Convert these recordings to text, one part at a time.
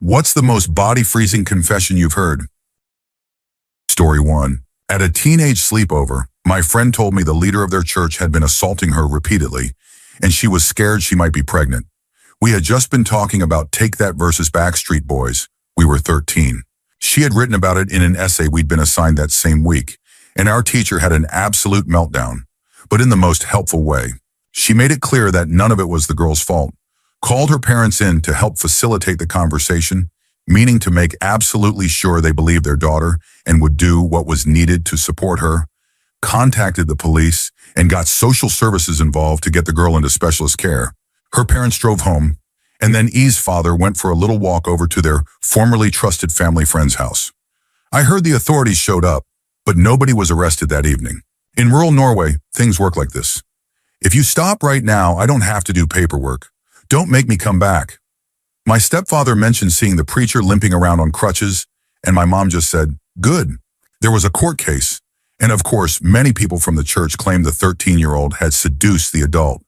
What's the most body-freezing confession you've heard? Story 1. At a teenage sleepover, my friend told me the leader of their church had been assaulting her repeatedly, and she was scared she might be pregnant. We had just been talking about Take That versus Backstreet Boys. We were 13. She had written about it in an essay we'd been assigned that same week, and our teacher had an absolute meltdown, but in the most helpful way. She made it clear that none of it was the girl's fault, called her parents in to help facilitate the conversation, meaning to make absolutely sure they believed their daughter and would do what was needed to support her, contacted the police, and got social services involved to get the girl into specialist care. Her parents drove home, and then E's father went for a little walk over to their formerly trusted family friend's house. I heard the authorities showed up, but nobody was arrested that evening. In rural Norway, things work like this. If you stop right now, I don't have to do paperwork. Don't make me come back. My stepfather mentioned seeing the preacher limping around on crutches, and my mom just said, good. There was a court case, and of course, many people from the church claimed the 13-year-old had seduced the adult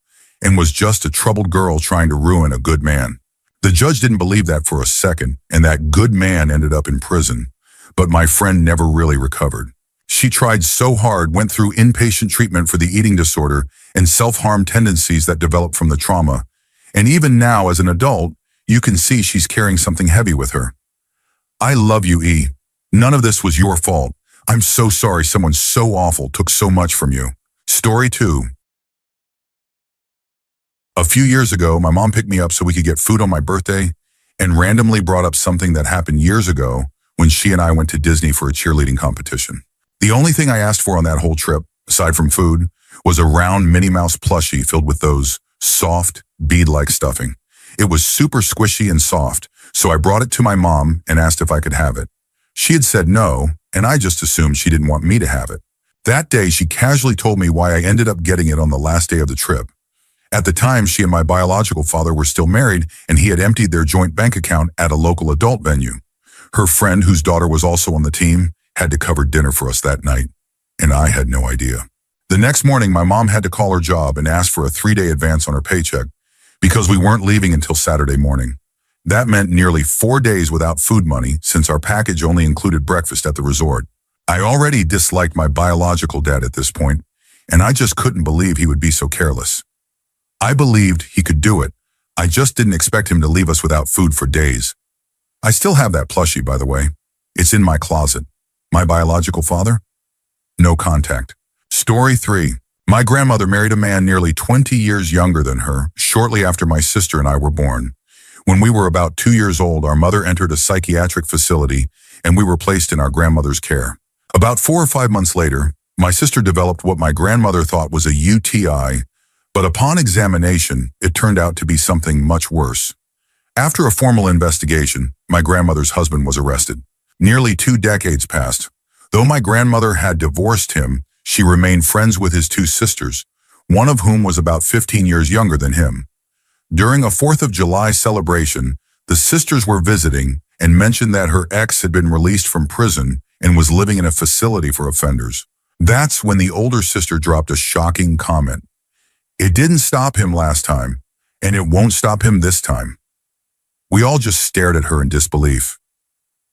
and was just a troubled girl trying to ruin a good man. The judge didn't believe that for a second, and that good man ended up in prison, but my friend never really recovered. She tried so hard, went through inpatient treatment for the eating disorder and self-harm tendencies that developed from the trauma, and even now as an adult, you can see she's carrying something heavy with her. I love you, E. None of this was your fault. I'm so sorry someone so awful took so much from you. Story 2. A few years ago, my mom picked me up so we could get food on my birthday and randomly brought up something that happened years ago when she and I went to Disney for a cheerleading competition. The only thing I asked for on that whole trip, aside from food, was a round Minnie Mouse plushie filled with those soft, bead-like stuffing. It was super squishy and soft, so I brought it to my mom and asked if I could have it. She had said no, and I just assumed she didn't want me to have it. That day, she casually told me why I ended up getting it on the last day of the trip. At the time, she and my biological father were still married, and he had emptied their joint bank account at a local adult venue. Her friend, whose daughter was also on the team, had to cover dinner for us that night, and I had no idea. The next morning, my mom had to call her job and ask for a 3-day advance on her paycheck because we weren't leaving until Saturday morning. That meant nearly 4 days without food money since our package only included breakfast at the resort. I already disliked my biological dad at this point, and I just couldn't believe he would be so careless. I believed he could do it. I just didn't expect him to leave us without food for days. I still have that plushie, by the way. It's in my closet. My biological father? No contact. Story 3. My grandmother married a man nearly 20 years younger than her, shortly after my sister and I were born. When we were about 2 years old, our mother entered a psychiatric facility, and we were placed in our grandmother's care. About 4 or 5 months later, my sister developed what my grandmother thought was a UTI, but upon examination, it turned out to be something much worse. After a formal investigation, my grandmother's husband was arrested. Nearly 2 decades passed. Though my grandmother had divorced him, she remained friends with his 2 sisters, one of whom was about 15 years younger than him. During a 4th of July celebration, the sisters were visiting and mentioned that her ex had been released from prison and was living in a facility for offenders. That's when the older sister dropped a shocking comment. It didn't stop him last time, and it won't stop him this time. We all just stared at her in disbelief.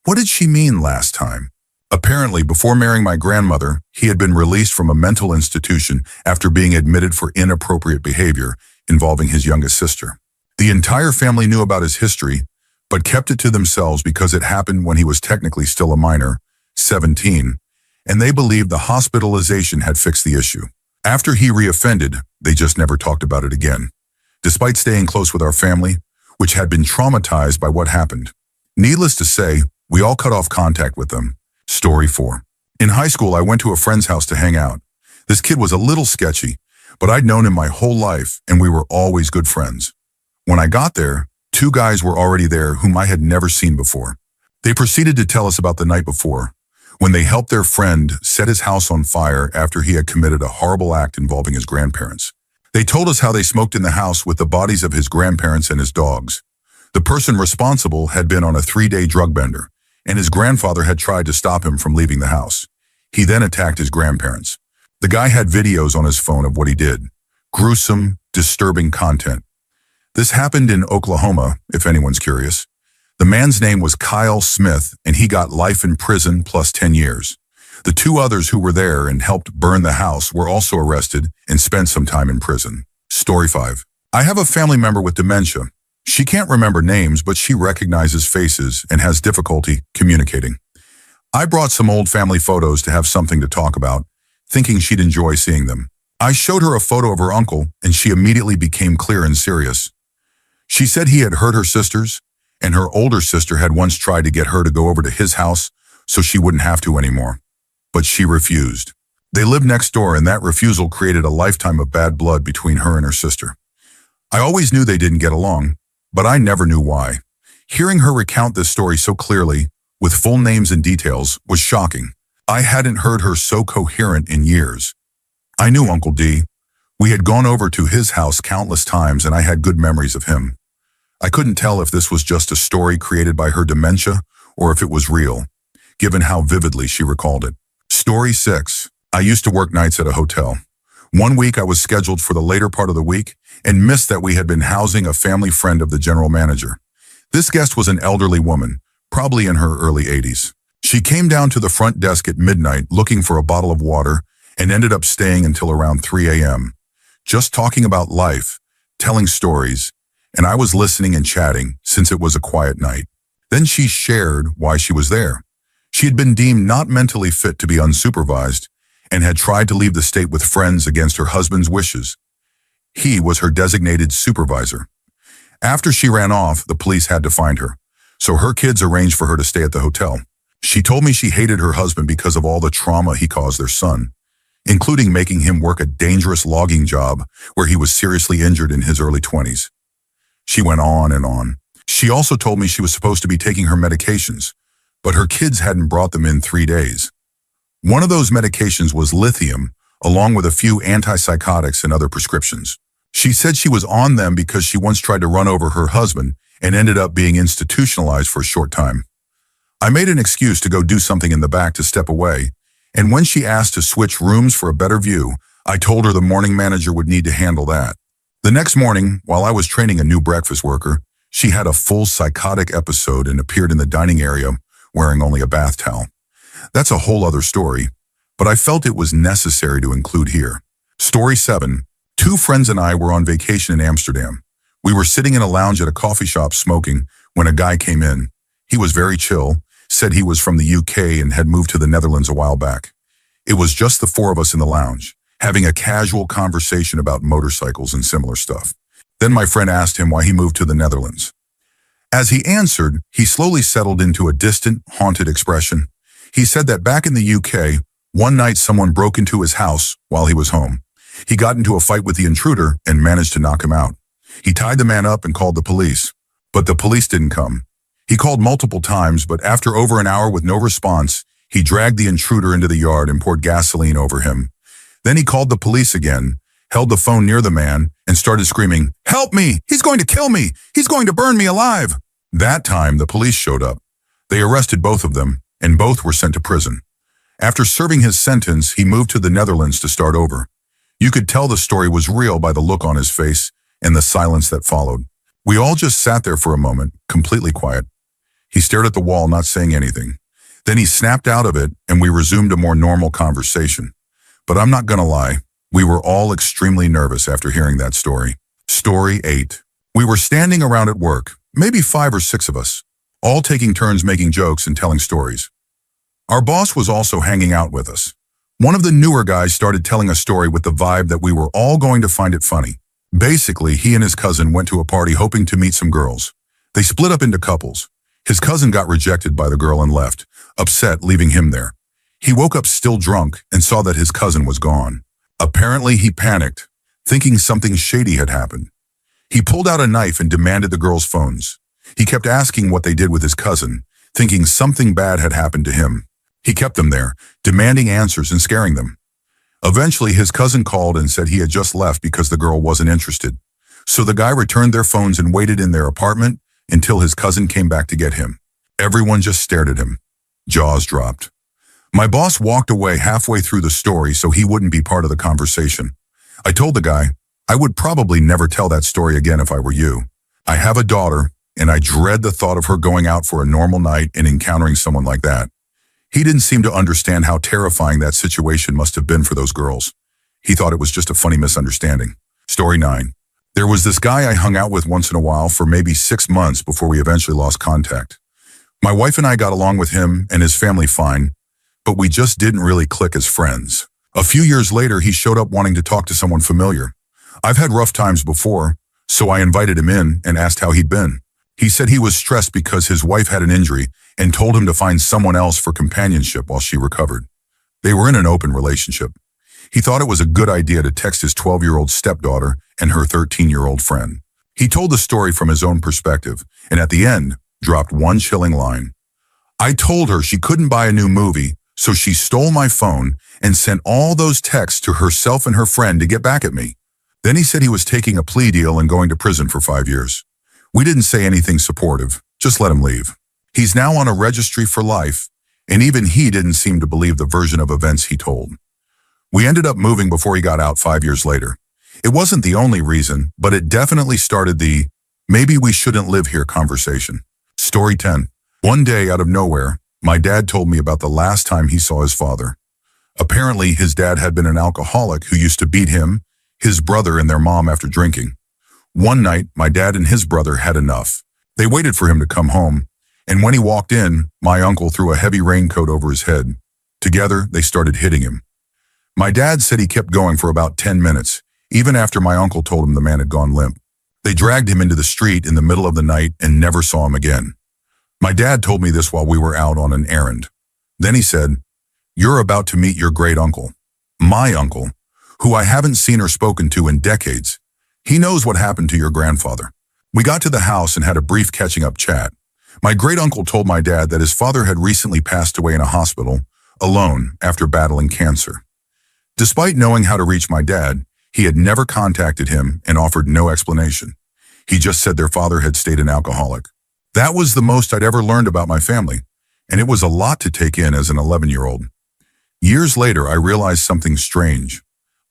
What did she mean last time? Apparently, before marrying my grandmother, he had been released from a mental institution after being admitted for inappropriate behavior involving his youngest sister. The entire family knew about his history, but kept it to themselves because it happened when he was technically still a minor, 17, and they believed the hospitalization had fixed the issue. After he reoffended, they just never talked about it again, despite staying close with our family, which had been traumatized by what happened. Needless to say, we all cut off contact with them. Story 4. In high school, I went to a friend's house to hang out. This kid was a little sketchy, but I'd known him my whole life, and we were always good friends. When I got there, 2 guys were already there whom I had never seen before. They proceeded to tell us about the night before, when they helped their friend set his house on fire after he had committed a horrible act involving his grandparents. They told us how they smoked in the house with the bodies of his grandparents and his dogs. The person responsible had been on a 3-day drug bender, and his grandfather had tried to stop him from leaving the house. He then attacked his grandparents. The guy had videos on his phone of what he did. Gruesome, disturbing content. This happened in Oklahoma, if anyone's curious. The man's name was Kyle Smith, and he got life in prison plus 10 years. The two others who were there and helped burn the house were also arrested and spent some time in prison. Story 5. I have a family member with dementia. She can't remember names, but she recognizes faces and has difficulty communicating. I brought some old family photos to have something to talk about, thinking she'd enjoy seeing them. I showed her a photo of her uncle, and she immediately became clear and serious. She said he had hurt her sisters, and her older sister had once tried to get her to go over to his house so she wouldn't have to anymore. But she refused. They lived next door, and that refusal created a lifetime of bad blood between her and her sister. I always knew they didn't get along, but I never knew why. Hearing her recount this story so clearly, with full names and details, was shocking. I hadn't heard her so coherent in years. I knew Uncle D. We had gone over to his house countless times, and I had good memories of him. I couldn't tell if this was just a story created by her dementia or if it was real, given how vividly she recalled it. Story 6. I used to work nights at a hotel. One week I was scheduled for the later part of the week and missed that we had been housing a family friend of the general manager. This guest was an elderly woman, probably in her early 80s. She came down to the front desk at midnight looking for a bottle of water and ended up staying until around 3 a.m., just talking about life, telling stories, and I was listening and chatting since it was a quiet night. Then she shared why she was there. She had been deemed not mentally fit to be unsupervised and had tried to leave the state with friends against her husband's wishes. He was her designated supervisor. After she ran off, the police had to find her, so her kids arranged for her to stay at the hotel. She told me she hated her husband because of all the trauma he caused their son, including making him work a dangerous logging job where he was seriously injured in his early 20s. She went on and on. She also told me she was supposed to be taking her medications, but her kids hadn't brought them in 3 days. One of those medications was lithium, along with a few antipsychotics and other prescriptions. She said she was on them because she once tried to run over her husband and ended up being institutionalized for a short time. I made an excuse to go do something in the back to step away, and when she asked to switch rooms for a better view, I told her the morning manager would need to handle that. The next morning, while I was training a new breakfast worker, she had a full psychotic episode and appeared in the dining area wearing only a bath towel. That's a whole other story, but I felt it was necessary to include here. Story 7. 2 friends and I were on vacation in Amsterdam. We were sitting in a lounge at a coffee shop smoking when a guy came in. He was very chill, said he was from the UK and had moved to the Netherlands a while back. It was just the 4 of us in the lounge, having a casual conversation about motorcycles and similar stuff. Then my friend asked him why he moved to the Netherlands. As he answered, he slowly settled into a distant, haunted expression. He said that back in the UK, one night someone broke into his house while he was home. He got into a fight with the intruder and managed to knock him out. He tied the man up and called the police, but the police didn't come. He called multiple times, but after over an hour with no response, he dragged the intruder into the yard and poured gasoline over him. Then he called the police again, held the phone near the man, and started screaming, "Help me! He's going to kill me! He's going to burn me alive!" That time, the police showed up. They arrested both of them, and both were sent to prison. After serving his sentence, he moved to the Netherlands to start over. You could tell the story was real by the look on his face and the silence that followed. We all just sat there for a moment, completely quiet. He stared at the wall, not saying anything. Then he snapped out of it, and we resumed a more normal conversation. But I'm not gonna lie, we were all extremely nervous after hearing that story. Story 8. We were standing around at work, maybe 5 or 6 of us, all taking turns making jokes and telling stories. Our boss was also hanging out with us. One of the newer guys started telling a story with the vibe that we were all going to find it funny. Basically, he and his cousin went to a party hoping to meet some girls. They split up into couples. His cousin got rejected by the girl and left, upset, leaving him there. He woke up still drunk and saw that his cousin was gone. Apparently, he panicked, thinking something shady had happened. He pulled out a knife and demanded the girls' phones. He kept asking what they did with his cousin, thinking something bad had happened to him. He kept them there, demanding answers and scaring them. Eventually, his cousin called and said he had just left because the girl wasn't interested. So the guy returned their phones and waited in their apartment until his cousin came back to get him. Everyone just stared at him. Jaws dropped. My boss walked away halfway through the story so he wouldn't be part of the conversation. I told the guy, I would probably never tell that story again if I were you. I have a daughter, and I dread the thought of her going out for a normal night and encountering someone like that. He didn't seem to understand how terrifying that situation must have been for those girls. He thought it was just a funny misunderstanding. Story 9. There was this guy I hung out with once in a while for maybe 6 months before we eventually lost contact. My wife and I got along with him and his family fine, but we just didn't really click as friends. A few years later, he showed up wanting to talk to someone familiar. I've had rough times before, so I invited him in and asked how he'd been. He said he was stressed because his wife had an injury and told him to find someone else for companionship while she recovered. They were in an open relationship. He thought it was a good idea to text his 12-year-old stepdaughter and her 13-year-old friend. He told the story from his own perspective, and at the end, dropped one chilling line. I told her she couldn't buy a new movie, so she stole my phone and sent all those texts to herself and her friend to get back at me. Then he said he was taking a plea deal and going to prison for 5 years. We didn't say anything supportive, just let him leave. He's now on a registry for life, and even he didn't seem to believe the version of events he told. We ended up moving before he got out 5 years later. It wasn't the only reason, but it definitely started the "maybe we shouldn't live here" conversation. Story 10. One day out of nowhere, my dad told me about the last time he saw his father. Apparently, his dad had been an alcoholic who used to beat him, his brother, and their mom after drinking. One night, my dad and his brother had enough. They waited for him to come home, and when he walked in, my uncle threw a heavy raincoat over his head. Together, they started hitting him. My dad said he kept going for about 10 minutes, even after my uncle told him the man had gone limp. They dragged him into the street in the middle of the night and never saw him again. My dad told me this while we were out on an errand. Then he said, "You're about to meet your great uncle, my uncle, who I haven't seen or spoken to in decades. He knows what happened to your grandfather." We got to the house and had a brief catching-up chat. My great uncle told my dad that his father had recently passed away in a hospital, alone, after battling cancer. Despite knowing how to reach my dad, he had never contacted him and offered no explanation. He just said their father had stayed an alcoholic. That was the most I'd ever learned about my family, and it was a lot to take in as an 11-year-old. Years later, I realized something strange.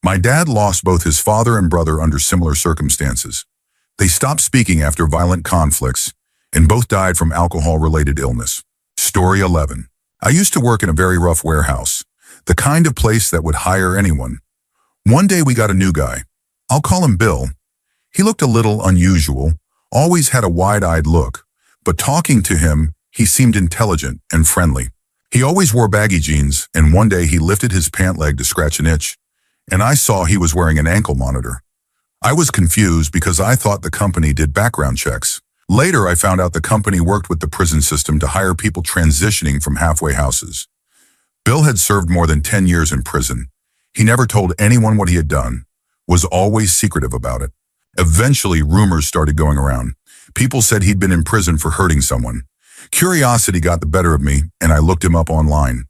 My dad lost both his father and brother under similar circumstances. They stopped speaking after violent conflicts, and both died from alcohol-related illness. Story 11. I used to work in a very rough warehouse, the kind of place that would hire anyone. One day we got a new guy. I'll call him Bill. He looked a little unusual, always had a wide-eyed look, but talking to him, he seemed intelligent and friendly. He always wore baggy jeans, and one day he lifted his pant leg to scratch an itch, and I saw he was wearing an ankle monitor. I was confused because I thought the company did background checks. Later, I found out the company worked with the prison system to hire people transitioning from halfway houses. Bill had served more than 10 years in prison. He never told anyone what he had done, was always secretive about it. Eventually, rumors started going around. People said he'd been in prison for hurting someone. Curiosity got the better of me, and I looked him up online.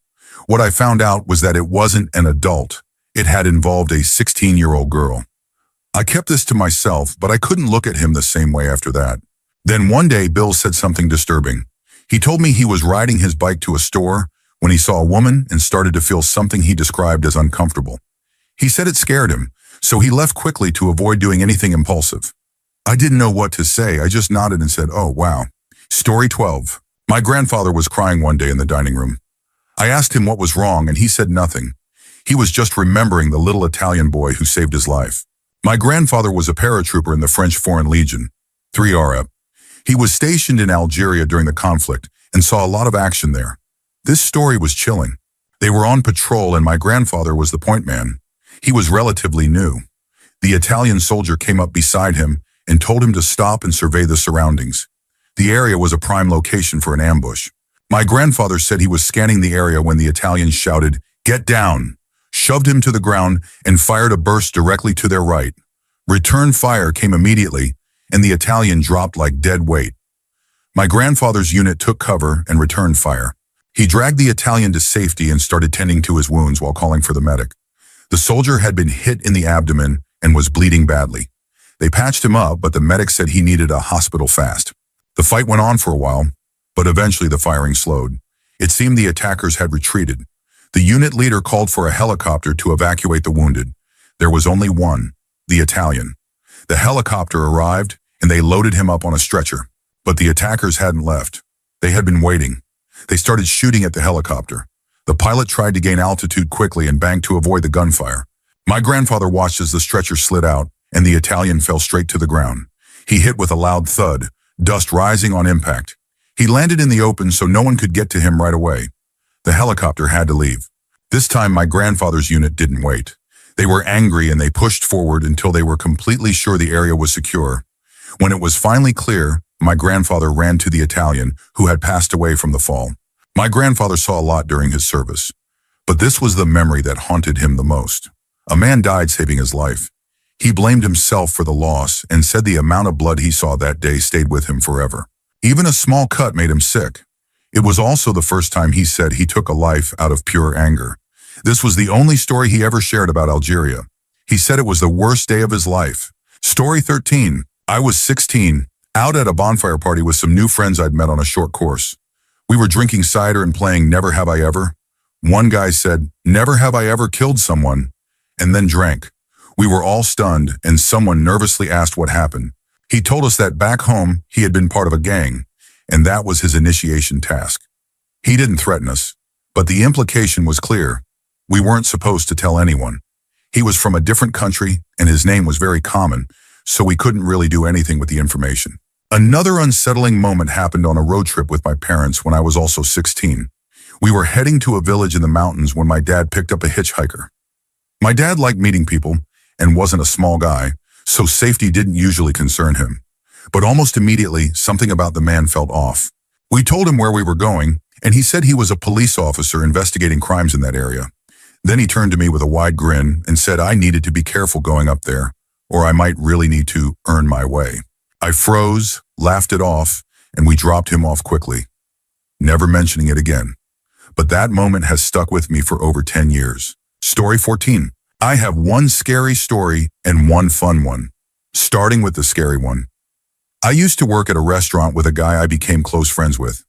What I found out was that it wasn't an adult. It had involved a 16-year-old girl. I kept this to myself, but I couldn't look at him the same way after that. Then one day, Bill said something disturbing. He told me he was riding his bike to a store when he saw a woman and started to feel something he described as uncomfortable. He said it scared him, so he left quickly to avoid doing anything impulsive. I didn't know what to say. I just nodded and said, "Oh, wow." Story 12. My grandfather was crying one day in the dining room. I asked him what was wrong, and he said nothing. He was just remembering the little Italian boy who saved his life. My grandfather was a paratrooper in the French Foreign Legion, 3RF. He was stationed in Algeria during the conflict and saw a lot of action there. This story was chilling. They were on patrol and my grandfather was the point man. He was relatively new. The Italian soldier came up beside him and told him to stop and survey the surroundings. The area was a prime location for an ambush. My grandfather said he was scanning the area when the Italian shouted, "Get down!" shoved him to the ground, and fired a burst directly to their right. Return fire came immediately, and the Italian dropped like dead weight. My grandfather's unit took cover and returned fire. He dragged the Italian to safety and started tending to his wounds while calling for the medic. The soldier had been hit in the abdomen and was bleeding badly. They patched him up, but the medic said he needed a hospital fast. The fight went on for a while, but eventually the firing slowed. It seemed the attackers had retreated. The unit leader called for a helicopter to evacuate the wounded. There was only one, the Italian. The helicopter arrived, and they loaded him up on a stretcher. But the attackers hadn't left. They had been waiting. They started shooting at the helicopter. The pilot tried to gain altitude quickly and banked to avoid the gunfire. My grandfather watched as the stretcher slid out and the Italian fell straight to the ground. He hit with a loud thud, dust rising on impact. He landed in the open so no one could get to him right away. The helicopter had to leave. This time my grandfather's unit didn't wait. They were angry and they pushed forward until they were completely sure the area was secure. When it was finally clear, my grandfather ran to the Italian, who had passed away from the fall. My grandfather saw a lot during his service, but this was the memory that haunted him the most. A man died saving his life. He blamed himself for the loss and said the amount of blood he saw that day stayed with him forever. Even a small cut made him sick. It was also the first time he said he took a life out of pure anger. This was the only story he ever shared about Algeria. He said it was the worst day of his life. Story 13. I was 16, out at a bonfire party with some new friends I'd met on a short course. We were drinking cider and playing Never Have I Ever. One guy said, "Never have I ever killed someone," and then drank. We were all stunned, and someone nervously asked what happened. He told us that back home he had been part of a gang, and that was his initiation task. He didn't threaten us, but the implication was clear. We weren't supposed to tell anyone. He was from a different country, and his name was very common, so we couldn't really do anything with the information. Another unsettling moment happened on a road trip with my parents when I was also 16. We were heading to a village in the mountains when my dad picked up a hitchhiker. My dad liked meeting people and wasn't a small guy, so safety didn't usually concern him. But almost immediately, something about the man felt off. We told him where we were going, and he said he was a police officer investigating crimes in that area. Then he turned to me with a wide grin and said I needed to be careful going up there, or I might really need to earn my way. I froze, laughed it off, and we dropped him off quickly, never mentioning it again. But that moment has stuck with me for over 10 years. Story 14. I have one scary story and one fun one. Starting with the scary one. I used to work at a restaurant with a guy I became close friends with.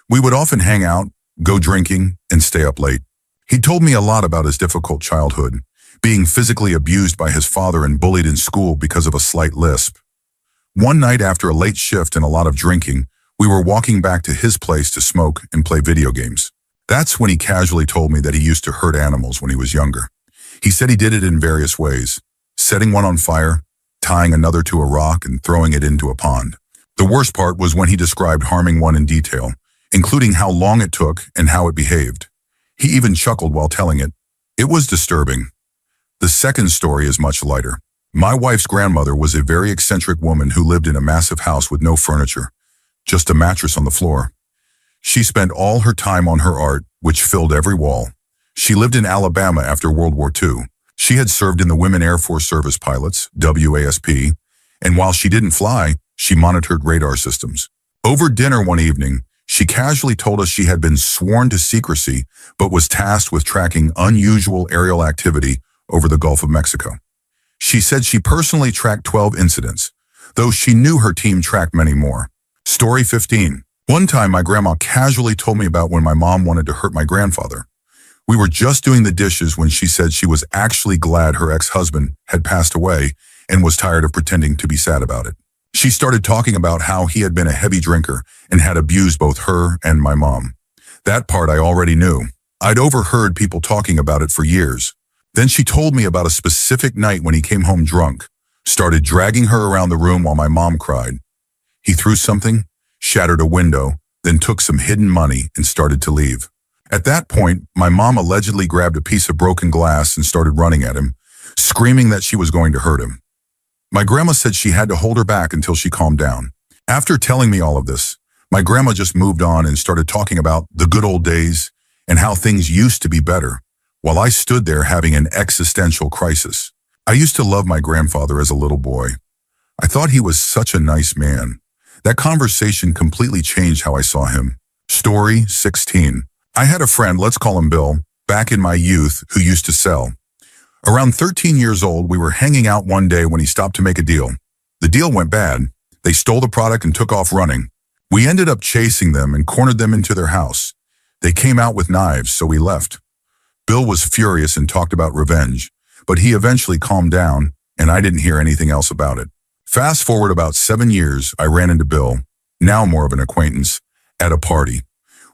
We would often hang out, go drinking, and stay up late. He told me a lot about his difficult childhood, being physically abused by his father and bullied in school because of a slight lisp. One night after a late shift and a lot of drinking, we were walking back to his place to smoke and play video games. That's when he casually told me that he used to hurt animals when he was younger. He said he did it in various ways, setting one on fire, tying another to a rock, and throwing it into a pond. The worst part was when he described harming one in detail, including how long it took and how it behaved. He even chuckled while telling it. It was disturbing. The second story is much lighter. My wife's grandmother was a very eccentric woman who lived in a massive house with no furniture, just a mattress on the floor. She spent all her time on her art, which filled every wall. She lived in Alabama after World War II. She had served in the Women Air Force Service Pilots, WASP, and while she didn't fly, she monitored radar systems. Over dinner one evening, she casually told us she had been sworn to secrecy, but was tasked with tracking unusual aerial activity over the Gulf of Mexico. She said she personally tracked 12 incidents, though she knew her team tracked many more. Story 15. One time my grandma casually told me about when my mom wanted to hurt my grandfather. We were just doing the dishes when she said she was actually glad her ex-husband had passed away and was tired of pretending to be sad about it. She started talking about how he had been a heavy drinker and had abused both her and my mom. That part I already knew. I'd overheard people talking about it for years. Then she told me about a specific night when he came home drunk, started dragging her around the room while my mom cried. He threw something, shattered a window, then took some hidden money and started to leave. At that point, my mom allegedly grabbed a piece of broken glass and started running at him, screaming that she was going to hurt him. My grandma said she had to hold her back until she calmed down. After telling me all of this, my grandma just moved on and started talking about the good old days and how things used to be better, while I stood there having an existential crisis. I used to love my grandfather as a little boy. I thought he was such a nice man. That conversation completely changed how I saw him. Story 16. I had a friend, let's call him Bill, back in my youth who used to sell. Around 13 years old, we were hanging out one day when he stopped to make a deal. The deal went bad. They stole the product and took off running. We ended up chasing them and cornered them into their house. They came out with knives, so we left. Bill was furious and talked about revenge, but he eventually calmed down, and I didn't hear anything else about it. Fast forward about 7 years, I ran into Bill. now more of an acquaintance, at a party.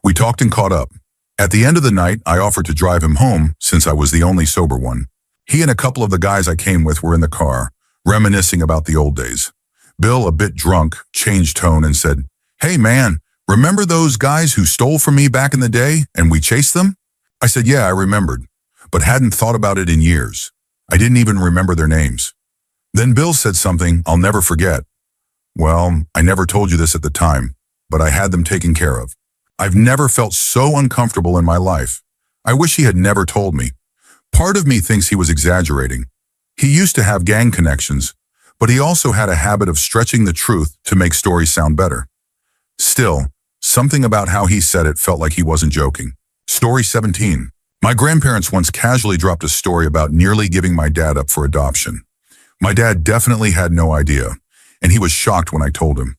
We talked and caught up. At the end of the night, I offered to drive him home since I was the only sober one. He and a couple of the guys I came with were in the car, reminiscing about the old days. Bill, a bit drunk, changed tone and said, "Hey man, remember those guys who stole from me back in the day and we chased them?" I said, "Yeah, I remembered, but hadn't thought about it in years. I didn't even remember their names." Then Bill said something I'll never forget. "Well, I never told you this at the time, but I had them taken care of. I've never felt so uncomfortable in my life. I wish he had never told me. Part of me thinks he was exaggerating. He used to have gang connections, but he also had a habit of stretching the truth to make stories sound better. Still, something about how he said it felt like he wasn't joking." Story 17. My grandparents once casually dropped a story about nearly giving my dad up for adoption. My dad definitely had no idea, and he was shocked when I told him.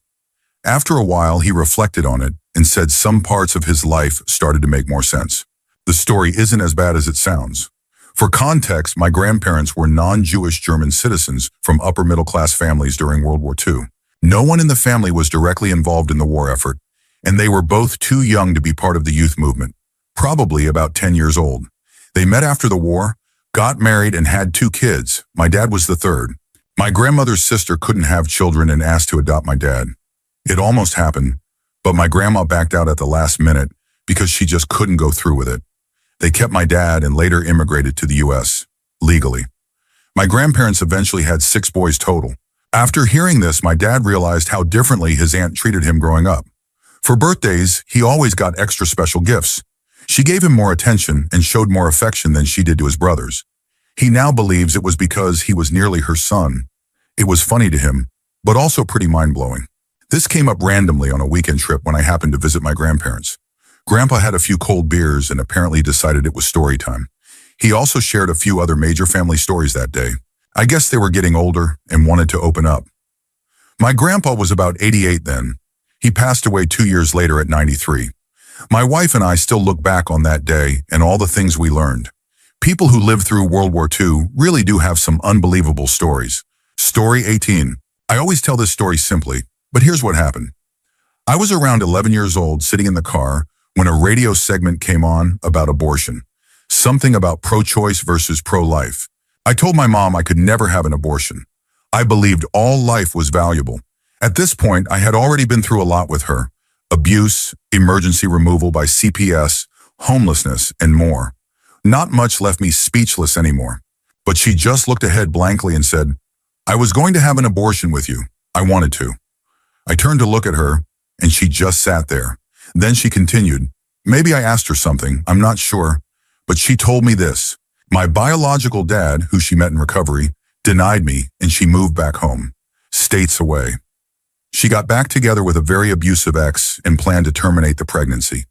After a while, he reflected on it and said some parts of his life started to make more sense. The story isn't as bad as it sounds. For context, my grandparents were non-Jewish German citizens from upper-middle-class families during World War II. No one in the family was directly involved in the war effort, and they were both too young to be part of the youth movement, probably about 10 years old. They met after the war, got married, and had 2 kids. My dad was the third. My grandmother's sister couldn't have children and asked to adopt my dad. It almost happened, but my grandma backed out at the last minute because she just couldn't go through with it. They kept my dad and later immigrated to the U.S. legally. My grandparents eventually had 6 boys total. After hearing this, my dad realized how differently his aunt treated him growing up. For birthdays, he always got extra special gifts. She gave him more attention and showed more affection than she did to his brothers. He now believes it was because he was nearly her son. It was funny to him, but also pretty mind-blowing. This came up randomly on a weekend trip when I happened to visit my grandparents. Grandpa had a few cold beers and apparently decided it was story time. He also shared a few other major family stories that day. I guess they were getting older and wanted to open up. My grandpa was about 88 then. He passed away 2 years later at 93. My wife and I still look back on that day and all the things we learned. People who lived through World War II really do have some unbelievable stories. Story 18. I always tell this story simply, but here's what happened. I was around 11 years old sitting in the car when a radio segment came on about abortion. Something about pro-choice versus pro-life. I told my mom I could never have an abortion. I believed all life was valuable. At this point, I had already been through a lot with her. Abuse, emergency removal by CPS, homelessness, and more. Not much left me speechless anymore. But she just looked ahead blankly and said, "I was going to have an abortion with you. I wanted to." I turned to look at her, and she just sat there. Then she continued. Maybe I asked her something, I'm not sure, but she told me this. My biological dad, who she met in recovery, denied me, and she moved back home, states away. She got back together with a very abusive ex and planned to terminate the pregnancy.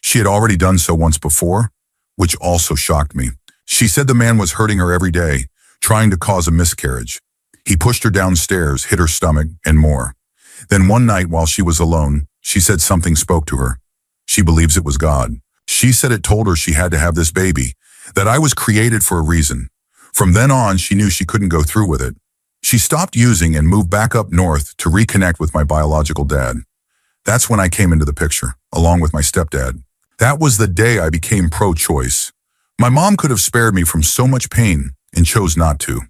She had already done so once before, which also shocked me. She said the man was hurting her every day, trying to cause a miscarriage. He pushed her downstairs, hit her stomach, and more. Then one night while she was alone, she said something spoke to her. She believes it was God. She said it told her she had to have this baby, that I was created for a reason. From then on, she knew she couldn't go through with it. She stopped using and moved back up north to reconnect with my biological dad. That's when I came into the picture, along with my stepdad. That was the day I became pro-choice. My mom could have spared me from so much pain and chose not to.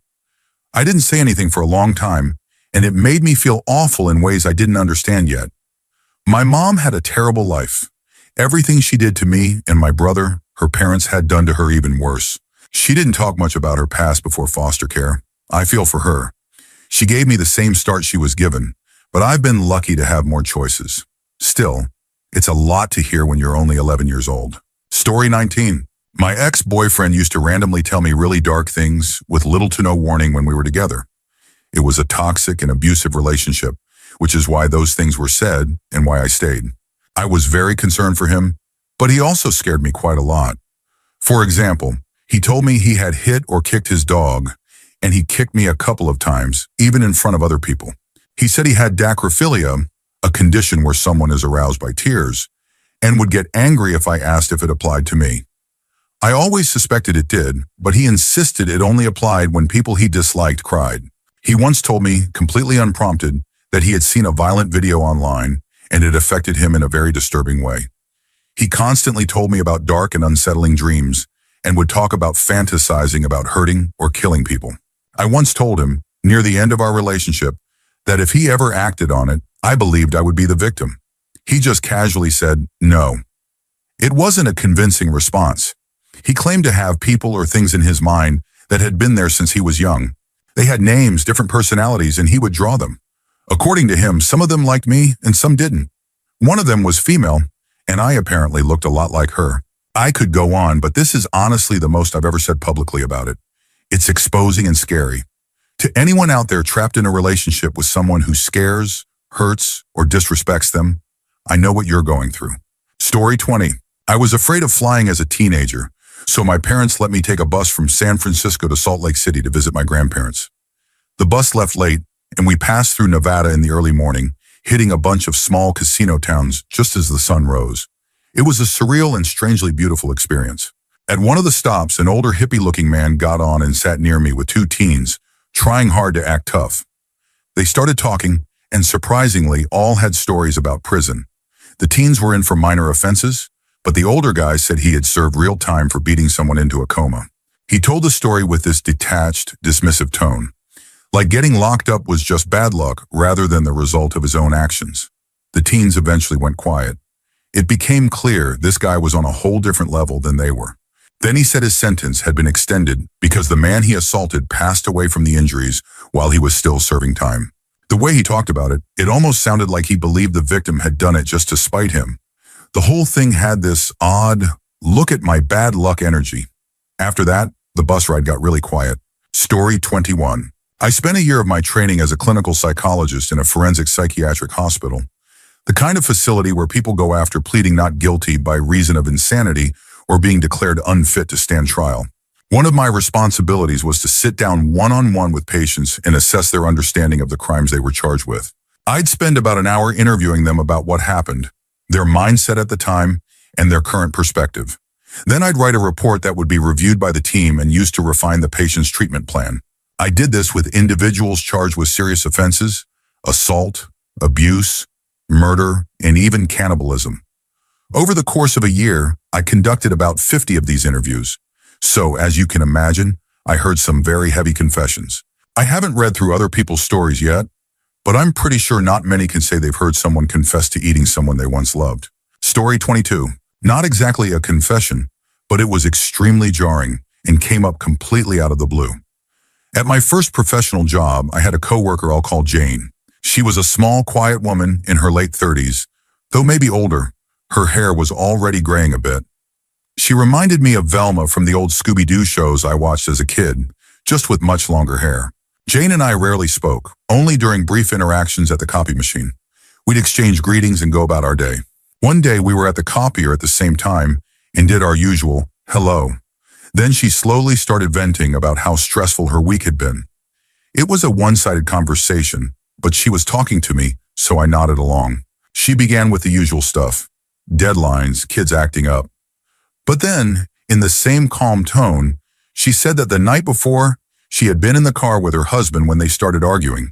I didn't say anything for a long time, and it made me feel awful in ways I didn't understand yet. My mom had a terrible life. Everything she did to me and my brother, her parents had done to her even worse. She didn't talk much about her past before foster care. I feel for her. She gave me the same start she was given, but I've been lucky to have more choices. Still, it's a lot to hear when you're only 11 years old. Story 19. My ex-boyfriend used to randomly tell me really dark things with little to no warning when we were together. It was a toxic and abusive relationship, which is why those things were said and why I stayed. I was very concerned for him, but he also scared me quite a lot. For example, he told me he had hit or kicked his dog, and he kicked me a couple of times, even in front of other people. He said he had dacrophilia, a condition where someone is aroused by tears, and would get angry if I asked if it applied to me. I always suspected it did, but he insisted it only applied when people he disliked cried. He once told me, completely unprompted, that he had seen a violent video online and it affected him in a very disturbing way. He constantly told me about dark and unsettling dreams and would talk about fantasizing about hurting or killing people. I once told him, near the end of our relationship, that if he ever acted on it, I believed I would be the victim. He just casually said, no. It wasn't a convincing response. He claimed to have people or things in his mind that had been there since he was young. They had names, different personalities, and he would draw them. According to him, some of them liked me and some didn't. One of them was female, and I apparently looked a lot like her. I could go on, but this is honestly the most I've ever said publicly about it. It's exposing and scary. To anyone out there trapped in a relationship with someone who scares, hurts, or disrespects them, I know what you're going through. Story 20. I was afraid of flying as a teenager, so my parents let me take a bus from San Francisco to Salt Lake City to visit my grandparents. The bus left late, and we passed through Nevada in the early morning, hitting a bunch of small casino towns just as the sun rose. It was a surreal and strangely beautiful experience. At one of the stops, an older hippie-looking man got on and sat near me with two teens, trying hard to act tough. They started talking, and surprisingly, all had stories about prison. The teens were in for minor offenses, but the older guy said he had served real time for beating someone into a coma. He told the story with this detached, dismissive tone, like getting locked up was just bad luck rather than the result of his own actions. The teens eventually went quiet. It became clear this guy was on a whole different level than they were. Then he said his sentence had been extended because the man he assaulted passed away from the injuries while he was still serving time. The way he talked about it, it almost sounded like he believed the victim had done it just to spite him. The whole thing had this odd, look at my bad luck energy. After that, the bus ride got really quiet. Story 21. I spent a year of my training as a clinical psychologist in a forensic psychiatric hospital, the kind of facility where people go after pleading not guilty by reason of insanity or being declared unfit to stand trial. One of my responsibilities was to sit down one-on-one with patients and assess their understanding of the crimes they were charged with. I'd spend about an hour interviewing them about what happened, their mindset at the time, and their current perspective. Then I'd write a report that would be reviewed by the team and used to refine the patient's treatment plan. I did this with individuals charged with serious offenses, assault, abuse, murder, and even cannibalism. Over the course of a year, I conducted about 50 of these interviews. So, as you can imagine, I heard some very heavy confessions. I haven't read through other people's stories yet, but I'm pretty sure not many can say they've heard someone confess to eating someone they once loved. Story 22. Not exactly a confession, but it was extremely jarring and came up completely out of the blue. At my first professional job, I had a coworker I'll call Jane. She was a small, quiet woman in her late 30s, though maybe older. Her hair was already graying a bit. She reminded me of Velma from the old Scooby-Doo shows I watched as a kid, just with much longer hair. Jane and I rarely spoke, only during brief interactions at the copy machine. We'd exchange greetings and go about our day. One day we were at the copier at the same time and did our usual hello. Then she slowly started venting about how stressful her week had been. It was a one-sided conversation, but she was talking to me, so I nodded along. She began with the usual stuff, deadlines, kids acting up. But then, in the same calm tone, she said that the night before, she had been in the car with her husband when they started arguing.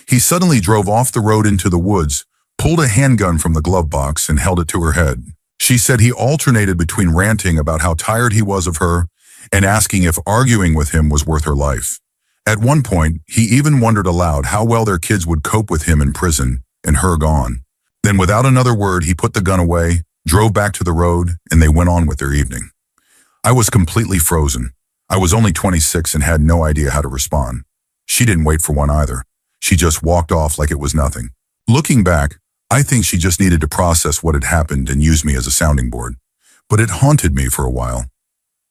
He suddenly drove off the road into the woods, pulled a handgun from the glove box, and held it to her head. She said he alternated between ranting about how tired he was of her and asking if arguing with him was worth her life. At one point, he even wondered aloud how well their kids would cope with him in prison and her gone. Then without another word, he put the gun away, drove back to the road, and they went on with their evening. I was completely frozen. I was only 26 and had no idea how to respond. She didn't wait for one either. She just walked off like it was nothing. Looking back, I think she just needed to process what had happened and use me as a sounding board. But it haunted me for a while.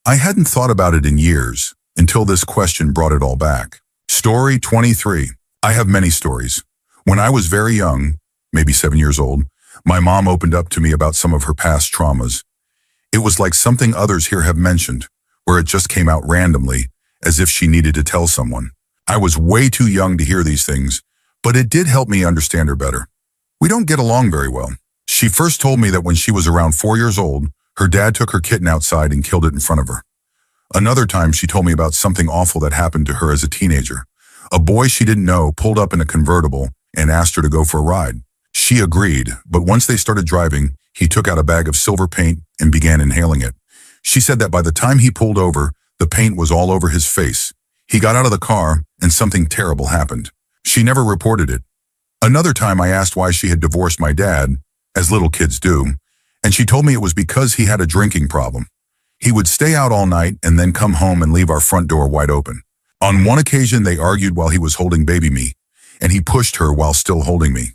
I hadn't thought about it in years until this question brought it all back. Story 23. I have many stories. When I was very young, maybe 7 years old, my mom opened up to me about some of her past traumas. It was like something others here have mentioned, where it just came out randomly, as if she needed to tell someone. I was way too young to hear these things, but it did help me understand her better. We don't get along very well. She first told me that when she was around 4 years old, her dad took her kitten outside and killed it in front of her. Another time she told me about something awful that happened to her as a teenager. A boy she didn't know pulled up in a convertible and asked her to go for a ride. She agreed, but once they started driving, he took out a bag of silver paint and began inhaling it. She said that by the time he pulled over, the paint was all over his face. He got out of the car and something terrible happened. She never reported it. Another time I asked why she had divorced my dad, as little kids do, and she told me it was because he had a drinking problem. He would stay out all night and then come home and leave our front door wide open. On one occasion, they argued while he was holding baby me, and he pushed her while still holding me.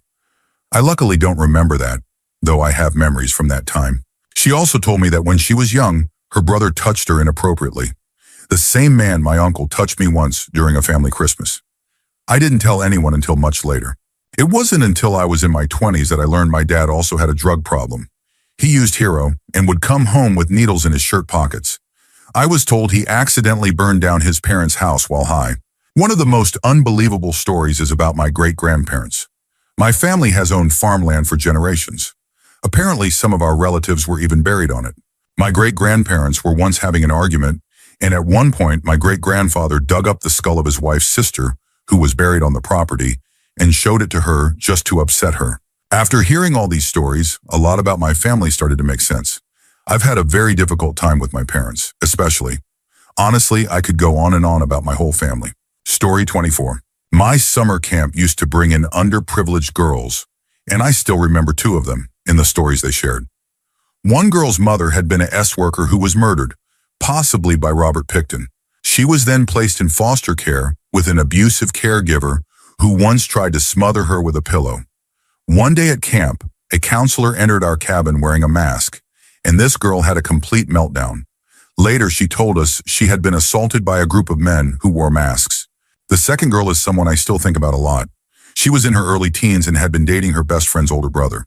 I luckily don't remember that, though I have memories from that time. She also told me that when she was young, her brother touched her inappropriately. The same man, my uncle, touched me once during a family Christmas. I didn't tell anyone until much later. It wasn't until I was in my 20s that I learned my dad also had a drug problem. He used Hero and would come home with needles in his shirt pockets. I was told he accidentally burned down his parents' house while high. One of the most unbelievable stories is about my great-grandparents. My family has owned farmland for generations. Apparently, some of our relatives were even buried on it. My great-grandparents were once having an argument, and at one point, my great-grandfather dug up the skull of his wife's sister, who was buried on the property, and showed it to her just to upset her. After hearing all these stories, a lot about my family started to make sense. I've had a very difficult time with my parents, especially. Honestly, I could go on and on about my whole family. Story 24. My summer camp used to bring in underprivileged girls, and I still remember 2 of them in the stories they shared. One girl's mother had been an S worker who was murdered, possibly by Robert Pickton. She was then placed in foster care with an abusive caregiver who once tried to smother her with a pillow. One day at camp, a counselor entered our cabin wearing a mask, and this girl had a complete meltdown. Later, she told us she had been assaulted by a group of men who wore masks. The second girl is someone I still think about a lot. She was in her early teens and had been dating her best friend's older brother.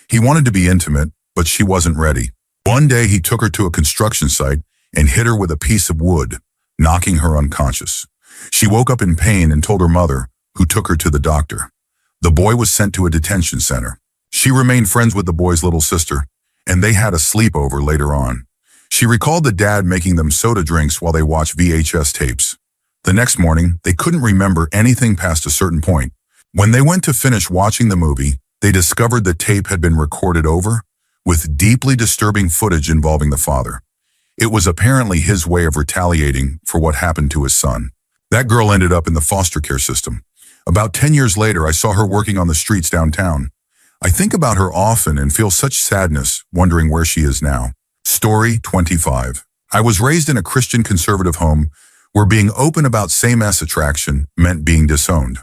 He wanted to be intimate, but she wasn't ready. One day, he took her to a construction site and hit her with a piece of wood, knocking her unconscious. She woke up in pain and told her mother, who took her to the doctor. The boy was sent to a detention center. She remained friends with the boy's little sister, and they had a sleepover later on. She recalled the dad making them soda drinks while they watched VHS tapes. The next morning, they couldn't remember anything past a certain point. When they went to finish watching the movie, they discovered the tape had been recorded over with deeply disturbing footage involving the father. It was apparently his way of retaliating for what happened to his son. That girl ended up in the foster care system. About 10 years later, I saw her working on the streets downtown. I think about her often and feel such sadness, wondering where she is now. Story 25. I was raised in a Christian conservative home where being open about same-sex attraction meant being disowned.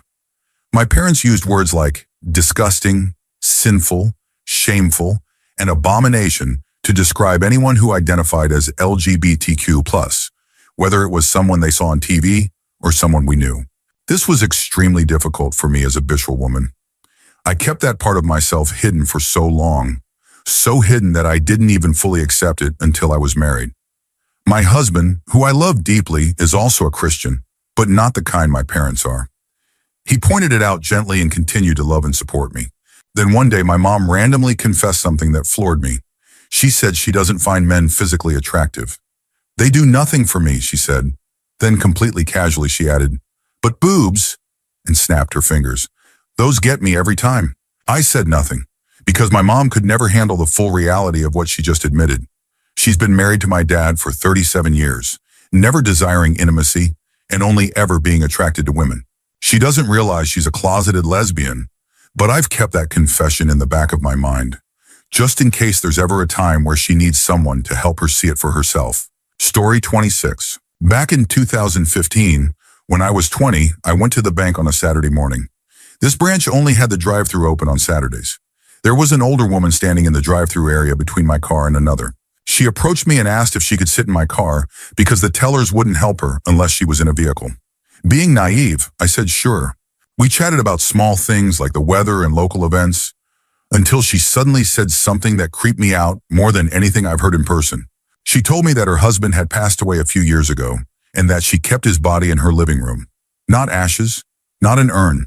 My parents used words like disgusting, sinful, shameful, and abomination to describe anyone who identified as LGBTQ+, whether it was someone they saw on TV or someone we knew. This was extremely difficult for me as a bisexual woman. I kept that part of myself hidden for so long, so hidden that I didn't even fully accept it until I was married. My husband, who I love deeply, is also a Christian, but not the kind my parents are. He pointed it out gently and continued to love and support me. Then one day, my mom randomly confessed something that floored me. She said she doesn't find men physically attractive. They do nothing for me, she said. Then completely casually, she added, but boobs, and snapped her fingers. Those get me every time. I said nothing, because my mom could never handle the full reality of what she just admitted. She's been married to my dad for 37 years, never desiring intimacy and only ever being attracted to women. She doesn't realize she's a closeted lesbian, but I've kept that confession in the back of my mind, just in case there's ever a time where she needs someone to help her see it for herself. Story 26. Back in 2015, when I was 20, I went to the bank on a Saturday morning. This branch only had the drive-thru open on Saturdays. There was an older woman standing in the drive-thru area between my car and another. She approached me and asked if she could sit in my car because the tellers wouldn't help her unless she was in a vehicle. Being naive, I said sure. We chatted about small things like the weather and local events until she suddenly said something that creeped me out more than anything I've heard in person. She told me that her husband had passed away a few years ago and that she kept his body in her living room. Not ashes, not an urn,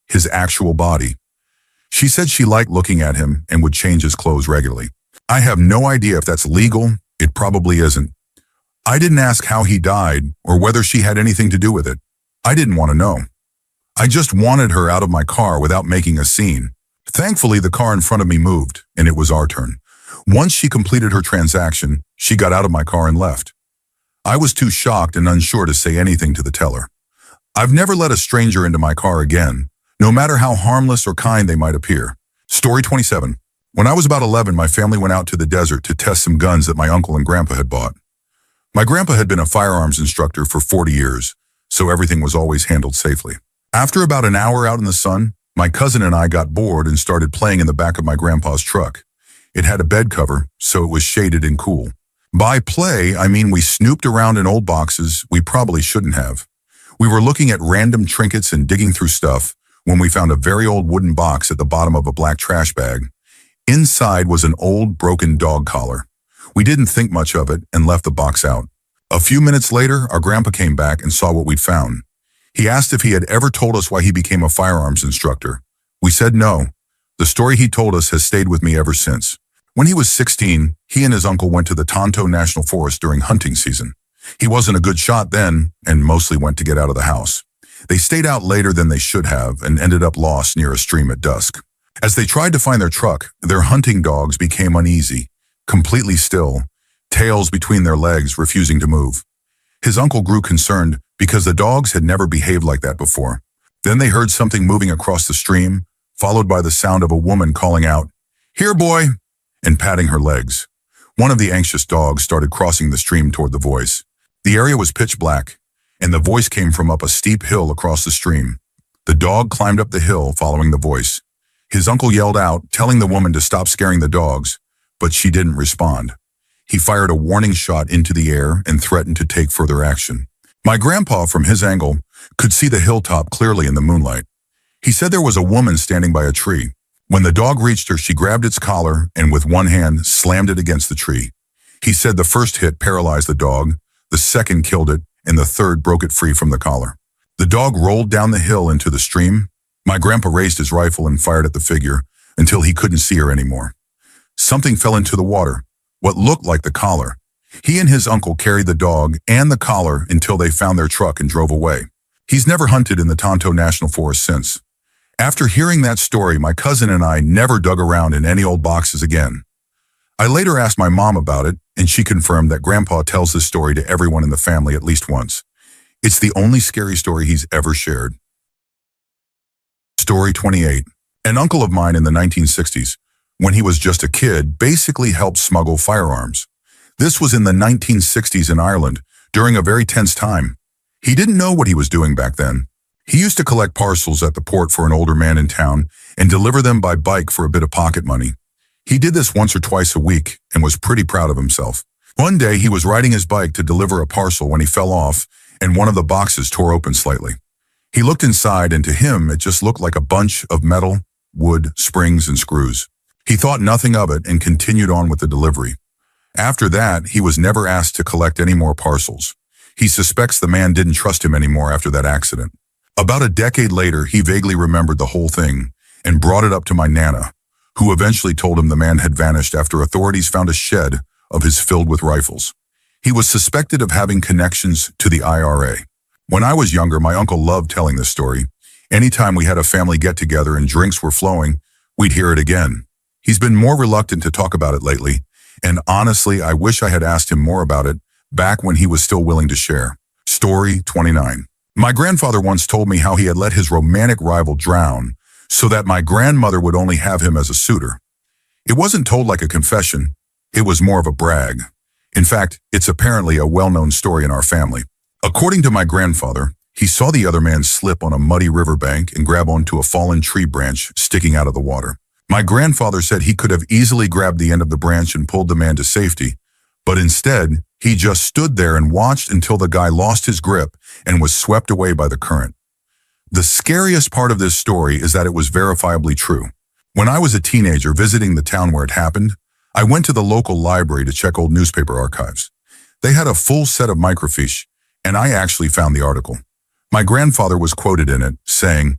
his actual body. She said she liked looking at him and would change his clothes regularly. I have no idea if that's legal. It probably isn't. I didn't ask how he died or whether she had anything to do with it. I didn't want to know. I just wanted her out of my car without making a scene. Thankfully, the car in front of me moved, and it was our turn. Once she completed her transaction, she got out of my car and left. I was too shocked and unsure to say anything to the teller. I've never let a stranger into my car again, no matter how harmless or kind they might appear. Story 27. When I was about 11, my family went out to the desert to test some guns that my uncle and grandpa had bought. My grandpa had been a firearms instructor for 40 years, so everything was always handled safely. After about an hour out in the sun, my cousin and I got bored and started playing in the back of my grandpa's truck. It had a bed cover, so it was shaded and cool. By play, I mean we snooped around in old boxes we probably shouldn't have. We were looking at random trinkets and digging through stuff when we found a very old wooden box at the bottom of a black trash bag. Inside was an old, broken dog collar. We didn't think much of it and left the box out. A few minutes later, our grandpa came back and saw what we'd found. He asked if he had ever told us why he became a firearms instructor. We said no. The story he told us has stayed with me ever since. When he was 16, he and his uncle went to the Tonto National Forest during hunting season. He wasn't a good shot then, and mostly went to get out of the house. They stayed out later than they should have and ended up lost near a stream at dusk. As they tried to find their truck, their hunting dogs became uneasy, completely still, tails between their legs, refusing to move. His uncle grew concerned because the dogs had never behaved like that before. Then they heard something moving across the stream, followed by the sound of a woman calling out, "Here, boy," and patting her legs. One of the anxious dogs started crossing the stream toward the voice. The area was pitch black, and the voice came from up a steep hill across the stream. The dog climbed up the hill following the voice. His uncle yelled out, telling the woman to stop scaring the dogs, but she didn't respond. He fired a warning shot into the air and threatened to take further action. My grandpa, from his angle, could see the hilltop clearly in the moonlight. He said there was a woman standing by a tree. When the dog reached her, she grabbed its collar and with one hand slammed it against the tree. He said the first hit paralyzed the dog, the second killed it, and the third broke it free from the collar. The dog rolled down the hill into the stream. My grandpa raised his rifle and fired at the figure until he couldn't see her anymore. Something fell into the water, what looked like the collar. He and his uncle carried the dog and the collar until they found their truck and drove away. He's never hunted in the Tonto National Forest since. After hearing that story, my cousin and I never dug around in any old boxes again. I later asked my mom about it, and she confirmed that Grandpa tells this story to everyone in the family at least once. It's the only scary story he's ever shared. Story 28. An uncle of mine in the 1960s, when he was just a kid, basically helped smuggle firearms. This was in the 1960s in Ireland, during a very tense time. He didn't know what he was doing back then. He used to collect parcels at the port for an older man in town and deliver them by bike for a bit of pocket money. He did this once or twice a week and was pretty proud of himself. One day, he was riding his bike to deliver a parcel when he fell off and one of the boxes tore open slightly. He looked inside and to him, it just looked like a bunch of metal, wood, springs, and screws. He thought nothing of it and continued on with the delivery. After that, he was never asked to collect any more parcels. He suspects the man didn't trust him anymore after that accident. About a decade later, he vaguely remembered the whole thing and brought it up to my Nana, who eventually told him the man had vanished after authorities found a shed of his filled with rifles. He was suspected of having connections to the IRA. When I was younger, my uncle loved telling this story. Anytime we had a family get-together and drinks were flowing, we'd hear it again. He's been more reluctant to talk about it lately, and honestly, I wish I had asked him more about it back when he was still willing to share. Story 29. My grandfather once told me how he had let his romantic rival drown so that my grandmother would only have him as a suitor. It wasn't told like a confession, it was more of a brag. In fact, it's apparently a well-known story in our family. According to my grandfather, he saw the other man slip on a muddy riverbank and grab onto a fallen tree branch sticking out of the water. My grandfather said he could have easily grabbed the end of the branch and pulled the man to safety, but instead, he just stood there and watched until the guy lost his grip and was swept away by the current. The scariest part of this story is that it was verifiably true. When I was a teenager visiting the town where it happened, I went to the local library to check old newspaper archives. They had a full set of microfiche, and I actually found the article. My grandfather was quoted in it, saying,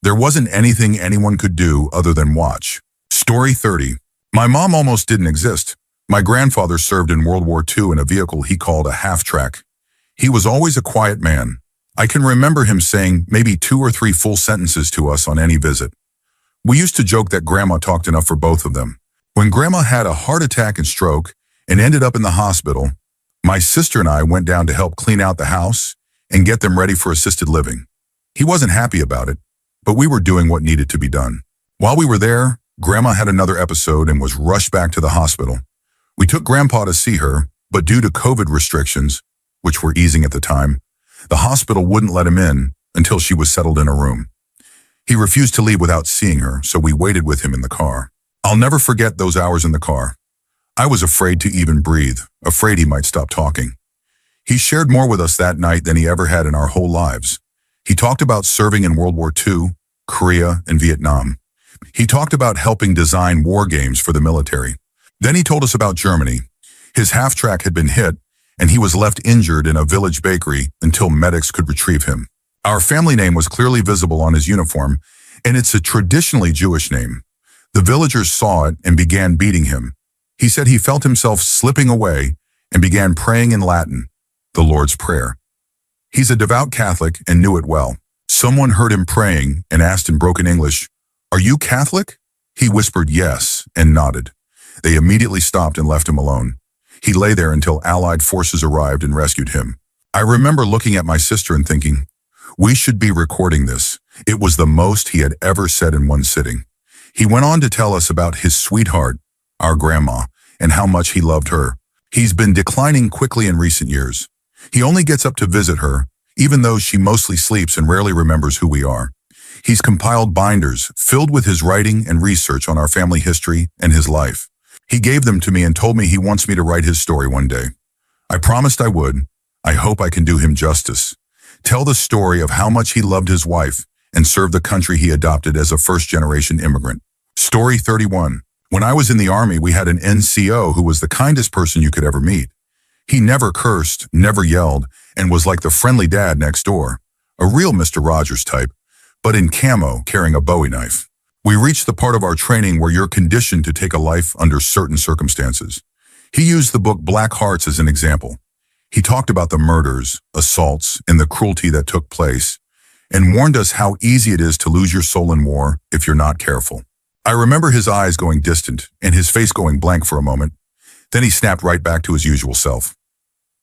"There wasn't anything anyone could do other than watch." Story 30. My mom almost didn't exist. My grandfather served in World War II in a vehicle he called a half-track. He was always a quiet man. I can remember him saying maybe 2 or 3 full sentences to us on any visit. We used to joke that Grandma talked enough for both of them. When Grandma had a heart attack and stroke and ended up in the hospital, my sister and I went down to help clean out the house and get them ready for assisted living. He wasn't happy about it, but we were doing what needed to be done. While we were there, Grandma had another episode and was rushed back to the hospital. We took Grandpa to see her, but due to COVID restrictions, which were easing at the time, the hospital wouldn't let him in until she was settled in a room. He refused to leave without seeing her, so we waited with him in the car. I'll never forget those hours in the car. I was afraid to even breathe, afraid he might stop talking. He shared more with us that night than he ever had in our whole lives. He talked about serving in World War II, Korea, and Vietnam. He talked about helping design war games for the military. Then he told us about Germany. His half-track had been hit, and he was left injured in a village bakery until medics could retrieve him. Our family name was clearly visible on his uniform, and it's a traditionally Jewish name. The villagers saw it and began beating him. He said he felt himself slipping away and began praying in Latin, the Lord's Prayer. He's a devout Catholic and knew it well. Someone heard him praying and asked in broken English, "Are you Catholic?" He whispered yes and nodded. They immediately stopped and left him alone. He lay there until Allied forces arrived and rescued him. I remember looking at my sister and thinking, we should be recording this. It was the most he had ever said in one sitting. He went on to tell us about his sweetheart, our grandma, and how much he loved her. He's been declining quickly in recent years. He only gets up to visit her, even though she mostly sleeps and rarely remembers who we are. He's compiled binders filled with his writing and research on our family history and his life. He gave them to me and told me he wants me to write his story one day. I promised I would. I hope I can do him justice. Tell the story of how much he loved his wife and served the country he adopted as a first-generation immigrant. Story 31. When I was in the Army, we had an NCO who was the kindest person you could ever meet. He never cursed, never yelled, and was like the friendly dad next door. A real Mr. Rogers type, but in camo, carrying a Bowie knife. We reached the part of our training where you're conditioned to take a life under certain circumstances. He used the book Black Hearts as an example. He talked about the murders, assaults, and the cruelty that took place, and warned us how easy it is to lose your soul in war if you're not careful. I remember his eyes going distant and his face going blank for a moment. Then he snapped right back to his usual self.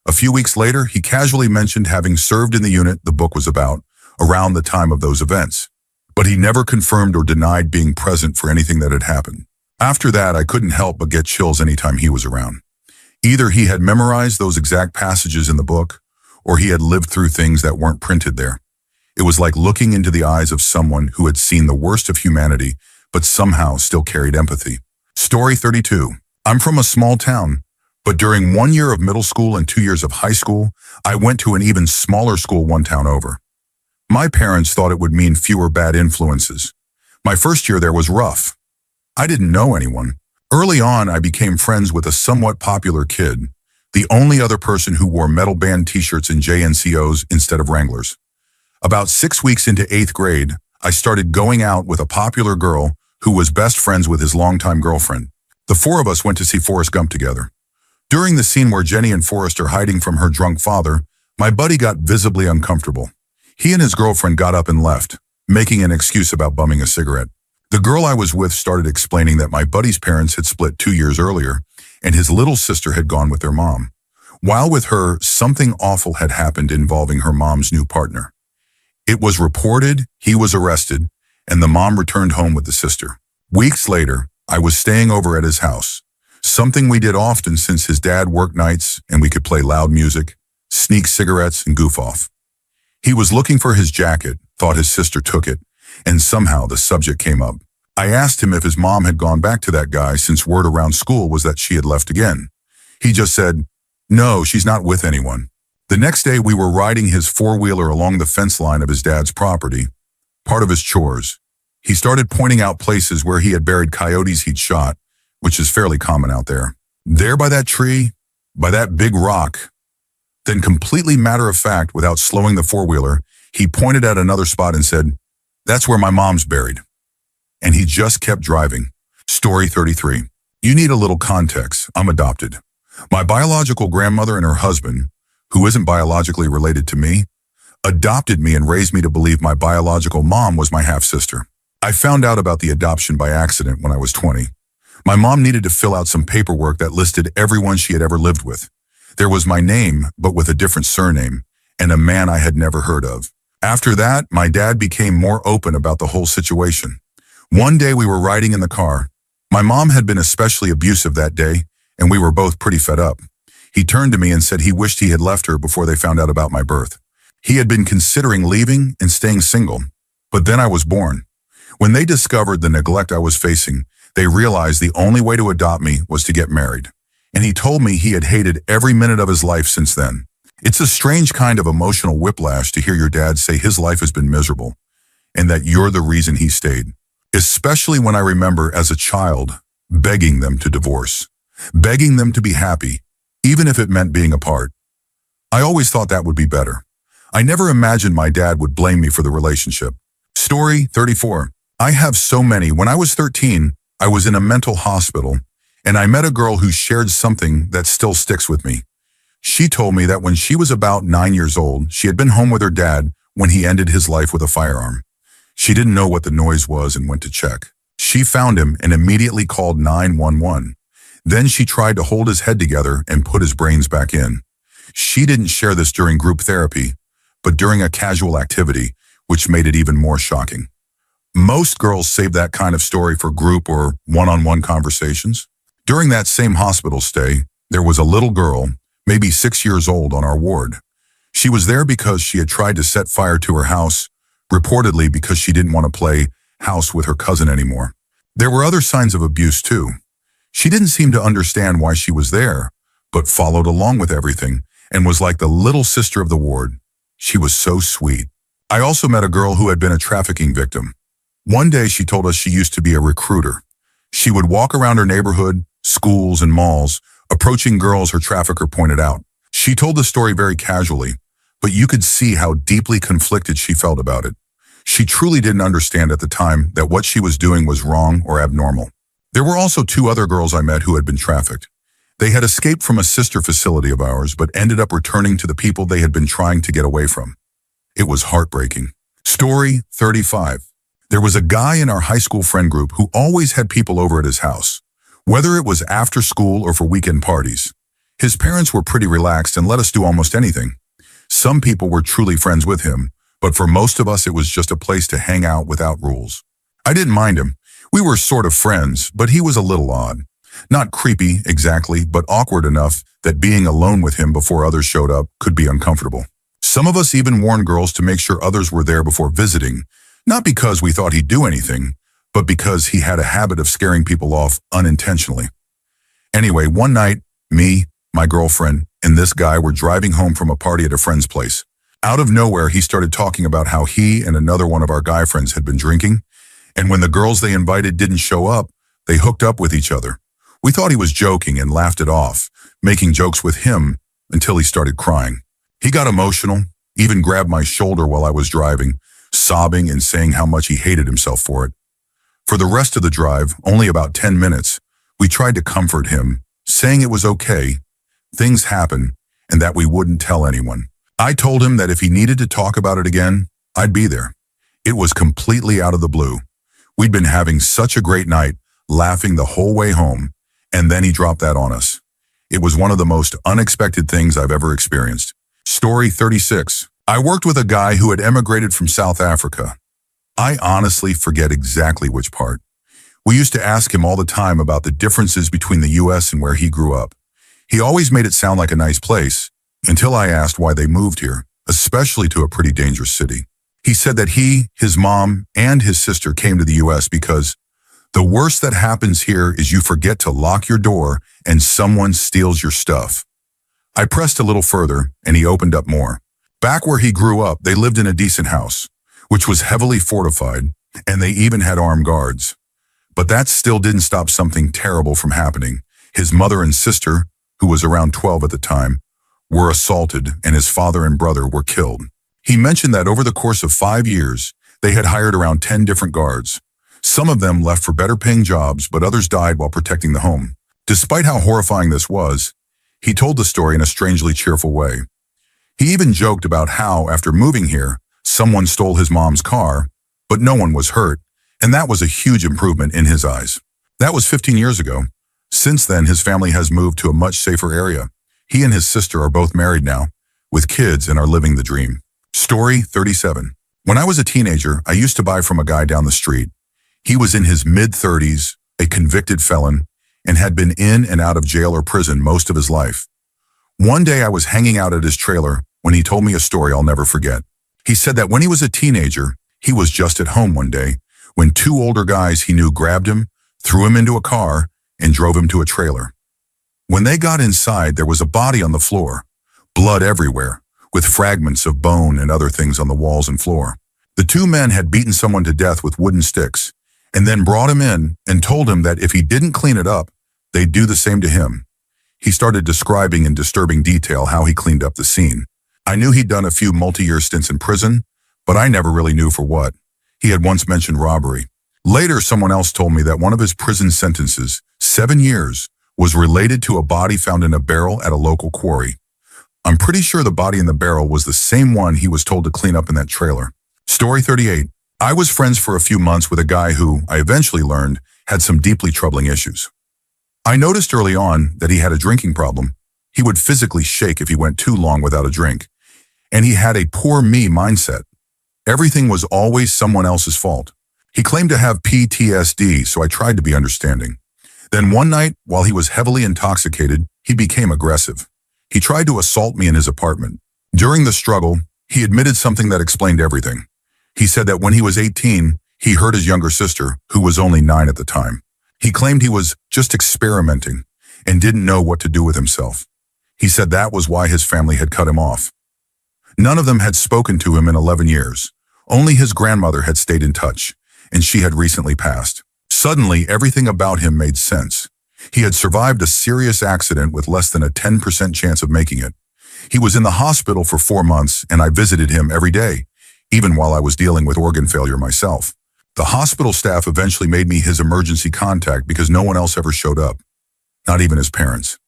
A few weeks later, he casually mentioned having served in the unit the book was about around the time of those events, but he never confirmed or denied being present for anything that had happened. After that, I couldn't help but get chills anytime he was around. Either he had memorized those exact passages in the book, or he had lived through things that weren't printed there. It was like looking into the eyes of someone who had seen the worst of humanity, but somehow still carried empathy. Story 32. I'm from a small town, but during 1 year of middle school and 2 years of high school, I went to an even smaller school one town over. My parents thought it would mean fewer bad influences. My first year there was rough. I didn't know anyone. Early on, I became friends with a somewhat popular kid, the only other person who wore metal band t-shirts and JNCOs instead of Wranglers. About 6 weeks into 8th grade, I started going out with a popular girl who was best friends with his longtime girlfriend. The four of us went to see Forrest Gump together. During the scene where Jenny and Forrest are hiding from her drunk father, my buddy got visibly uncomfortable. He and his girlfriend got up and left, making an excuse about bumming a cigarette. The girl I was with started explaining that my buddy's parents had split 2 years earlier, and his little sister had gone with their mom. While with her, something awful had happened involving her mom's new partner. It was reported, he was arrested, and the mom returned home with the sister. Weeks later, I was staying over at his house, something we did often since his dad worked nights and we could play loud music, sneak cigarettes, and goof off. He was looking for his jacket, thought his sister took it, and somehow the subject came up. I asked him if his mom had gone back to that guy since word around school was that she had left again. He just said, "No, she's not with anyone." The next day we were riding his four-wheeler along the fence line of his dad's property, part of his chores. He started pointing out places where he had buried coyotes he'd shot, which is fairly common out there. There by that tree, by that big rock. Then completely matter-of-fact, without slowing the four-wheeler, he pointed at another spot and said, "That's where my mom's buried." And he just kept driving. Story 33. You need a little context. I'm adopted. My biological grandmother and her husband, who isn't biologically related to me, adopted me and raised me to believe my biological mom was my half-sister. I found out about the adoption by accident when I was 20. My mom needed to fill out some paperwork that listed everyone she had ever lived with. There was my name, but with a different surname, and a man I had never heard of. After that, my dad became more open about the whole situation. One day we were riding in the car. My mom had been especially abusive that day, and we were both pretty fed up. He turned to me and said he wished he had left her before they found out about my birth. He had been considering leaving and staying single, but then I was born. When they discovered the neglect I was facing, they realized the only way to adopt me was to get married. And he told me he had hated every minute of his life since then. It's a strange kind of emotional whiplash to hear your dad say his life has been miserable and that you're the reason he stayed. Especially when I remember as a child begging them to divorce, begging them to be happy, even if it meant being apart. I always thought that would be better. I never imagined my dad would blame me for the relationship. Story 34. I have so many. When I was 13, I was in a mental hospital, and I met a girl who shared something that still sticks with me. She told me that when she was about 9 years old, she had been home with her dad when he ended his life with a firearm. She didn't know what the noise was and went to check. She found him and immediately called 911. Then she tried to hold his head together and put his brains back in. She didn't share this during group therapy, but during a casual activity, which made it even more shocking. Most girls save that kind of story for group or one-on-one conversations. During that same hospital stay, there was a little girl, maybe 6 years old, on our ward. She was there because she had tried to set fire to her house, reportedly because she didn't want to play house with her cousin anymore. There were other signs of abuse too. She didn't seem to understand why she was there, but followed along with everything and was like the little sister of the ward. She was so sweet. I also met a girl who had been a trafficking victim. One day she told us she used to be a recruiter. She would walk around her neighborhood, schools, and malls, approaching girls her trafficker pointed out. She told the story very casually, but you could see how deeply conflicted she felt about it. She truly didn't understand at the time that what she was doing was wrong or abnormal. There were also 2 other girls I met who had been trafficked. They had escaped from a sister facility of ours, but ended up returning to the people they had been trying to get away from. It was heartbreaking. Story 35. There was a guy in our high school friend group who always had people over at his house, whether it was after school or for weekend parties. His parents were pretty relaxed and let us do almost anything. Some people were truly friends with him, but for most of us it was just a place to hang out without rules. I didn't mind him. We were sort of friends, but he was a little odd. Not creepy, exactly, but awkward enough that being alone with him before others showed up could be uncomfortable. Some of us even warned girls to make sure others were there before visiting, not because we thought he'd do anything, but because he had a habit of scaring people off unintentionally. Anyway, one night, me, my girlfriend, and this guy were driving home from a party at a friend's place. Out of nowhere, he started talking about how he and another one of our guy friends had been drinking, and when the girls they invited didn't show up, they hooked up with each other. We thought he was joking and laughed it off, making jokes with him until he started crying. He got emotional, even grabbed my shoulder while I was driving, sobbing and saying how much he hated himself for it. For the rest of the drive, only about 10 minutes, we tried to comfort him, saying it was okay, things happen, and that we wouldn't tell anyone. I told him that if he needed to talk about it again, I'd be there. It was completely out of the blue. We'd been having such a great night, laughing the whole way home, and then he dropped that on us. It was one of the most unexpected things I've ever experienced. Story 36. I worked with a guy who had emigrated from South Africa. I honestly forget exactly which part. We used to ask him all the time about the differences between the US and where he grew up. He always made it sound like a nice place, until I asked why they moved here, especially to a pretty dangerous city. He said that he, his mom, and his sister came to the US because the worst that happens here is you forget to lock your door and someone steals your stuff. I pressed a little further, and he opened up more. Back where he grew up, they lived in a decent house, which was heavily fortified, and they even had armed guards. But that still didn't stop something terrible from happening. His mother and sister, who was around 12 at the time, were assaulted, and his father and brother were killed. He mentioned that over the course of 5 years, they had hired around 10 different guards. Some of them left for better-paying jobs, but others died while protecting the home. Despite how horrifying this was, he told the story in a strangely cheerful way. He even joked about how, after moving here, someone stole his mom's car, but no one was hurt, And that was a huge improvement in his eyes. That was 15 years ago. Since then, his family has moved to a much safer area. He and his sister are both married now, with kids, and are living the dream. Story 37. When I was a teenager, I used to buy from a guy down the street. He was in his mid-30s, a convicted felon, and had been in and out of jail or prison most of his life. One day I was hanging out at his trailer when he told me a story I'll never forget. He said that when he was a teenager, he was just at home one day when two older guys he knew grabbed him, threw him into a car, and drove him to a trailer. When they got inside, there was a body on the floor, blood everywhere, with fragments of bone and other things on the walls and floor. The two men had beaten someone to death with wooden sticks, and then brought him in and told him that if he didn't clean it up, they'd do the same to him. He started describing in disturbing detail how he cleaned up the scene. I knew he'd done a few multi-year stints in prison, but I never really knew for what. He had once mentioned robbery. Later, someone else told me that one of his prison sentences, 7 years, was related to a body found in a barrel at a local quarry. I'm pretty sure the body in the barrel was the same one he was told to clean up in that trailer. Story 38. I was friends for a few months with a guy who, I eventually learned, had some deeply troubling issues. I noticed early on that he had a drinking problem. He would physically shake if he went too long without a drink. And he had a poor me mindset. Everything was always someone else's fault. He claimed to have PTSD, so I tried to be understanding. Then one night, while he was heavily intoxicated, he became aggressive. He tried to assault me in his apartment. During the struggle, he admitted something that explained everything. He said that when he was 18, he hurt his younger sister, who was only 9 at the time. He claimed he was just experimenting and didn't know what to do with himself. He said that was why his family had cut him off. None of them had spoken to him in 11 years. Only his grandmother had stayed in touch, and she had recently passed. Suddenly, everything about him made sense. He had survived a serious accident with less than a 10% chance of making it. He was in the hospital for 4 months, and I visited him every day, even while I was dealing with organ failure myself. The hospital staff eventually made me his emergency contact because no one else ever showed up, not even his parents.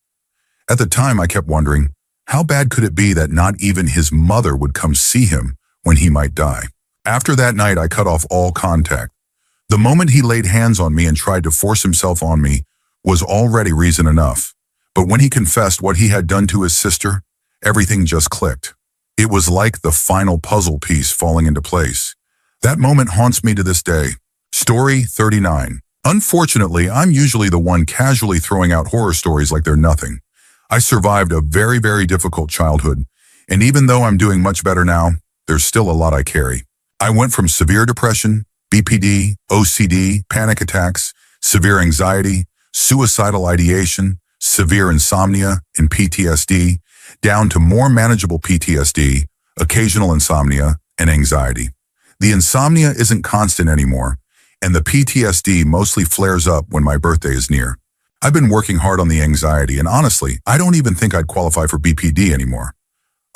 At the time, I kept wondering, how bad could it be that not even his mother would come see him when he might die? After that night, I cut off all contact. The moment he laid hands on me and tried to force himself on me was already reason enough. But when he confessed what he had done to his sister, everything just clicked. It was like the final puzzle piece falling into place. That moment haunts me to this day. Story 39. Unfortunately, I'm usually the one casually throwing out horror stories like they're nothing. I survived a very, very difficult childhood, and even though I'm doing much better now, there's still a lot I carry. I went from severe depression, BPD, OCD, panic attacks, severe anxiety, suicidal ideation, severe insomnia, and PTSD, down to more manageable PTSD, occasional insomnia, and anxiety. The insomnia isn't constant anymore, and the PTSD mostly flares up when my birthday is near. I've been working hard on the anxiety, and honestly, I don't even think I'd qualify for BPD anymore.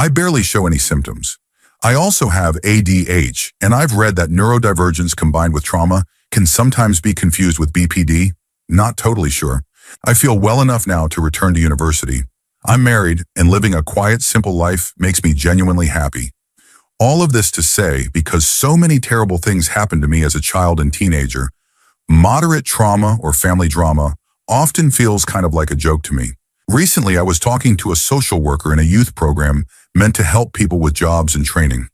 I barely show any symptoms. I also have ADH, and I've read that neurodivergence combined with trauma can sometimes be confused with BPD. Not totally sure. I feel well enough now to return to university. I'm married, and living a quiet, simple life makes me genuinely happy. All of this to say, because so many terrible things happened to me as a child and teenager, moderate trauma or family drama often feels kind of like a joke to me. Recently, I was talking to a social worker in a youth program meant to help people with jobs and training.